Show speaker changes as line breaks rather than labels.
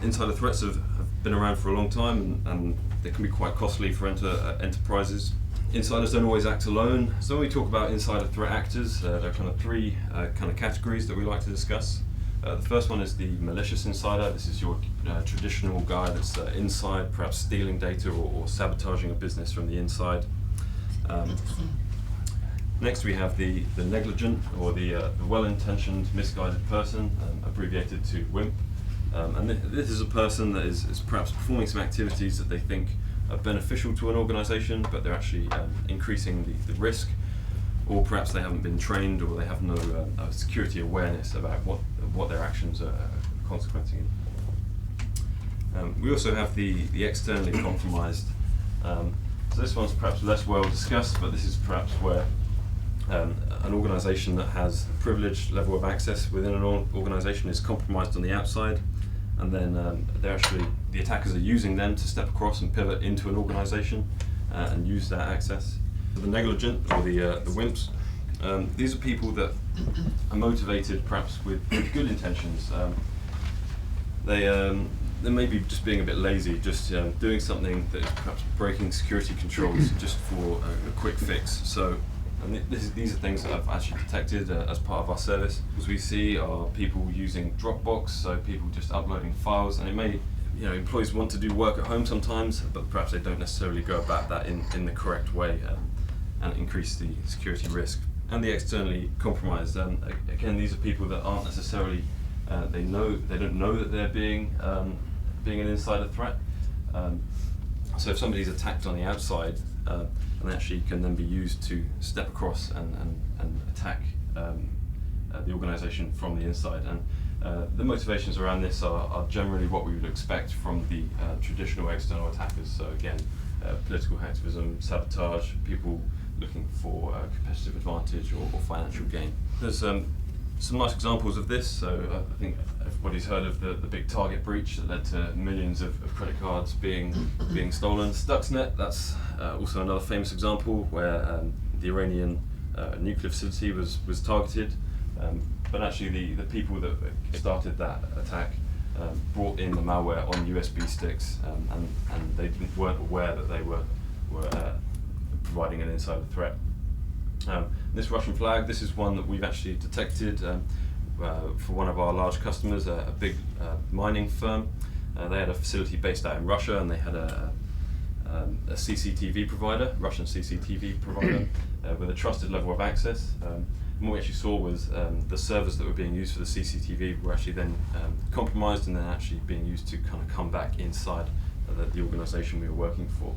Insider threats have been around for a long time, and they can be quite costly for enterprises. Insiders don't always act alone. So when we talk about insider threat actors, there are kind of three kind of categories that we like to discuss. The first one is the malicious insider. This is your traditional guy that's inside, perhaps stealing data or sabotaging a business from the inside. Next we have the negligent, or the well-intentioned misguided person, abbreviated to WIMP. And this is a person that is perhaps performing some activities that they think are beneficial to an organization, but they're actually increasing the risk, or perhaps they haven't been trained, or they have no security awareness about what their actions are consequencing. We also have the externally compromised. So this one's perhaps less well discussed, but this is perhaps where an organization that has a privileged level of access within an organization is compromised on the outside, and then the attackers are using them to step across and pivot into an organization and use that access. The negligent, or the WIMPs, these are people that are motivated perhaps with good intentions. They may be just being a bit lazy, just doing something that is perhaps breaking security controls just for a quick fix. So, and these are things that I've actually detected as part of our service. As we see are people using Dropbox, so people just uploading files, and it may, employees want to do work at home sometimes, but perhaps they don't necessarily go about that in the correct way and increase the security risk. And the externally compromised, again, these are people that aren't necessarily, they don't know that they're being an insider threat. So if somebody's attacked on the outside, and actually can then be used to step across and attack the organization from the inside. And the motivations around this are generally what we would expect from the traditional external attackers. So again, political activism, sabotage, people looking for competitive advantage or financial gain. There's some nice examples of this. So I think everybody's heard of the big Target breach that led to millions of credit cards being stolen. Stuxnet, that's also another famous example where the Iranian nuclear facility was targeted, but actually the people that started that attack brought in the malware on USB sticks, and they weren't aware that they were providing an insider threat. This Russian flag, this is one that we've actually detected for one of our large customers, a big mining firm. They had a facility based out in Russia, and they had a CCTV provider, Russian CCTV provider, with a trusted level of access. And what we actually saw was the servers that were being used for the CCTV were actually then compromised, and then actually being used to kind of come back inside the organization we were working for.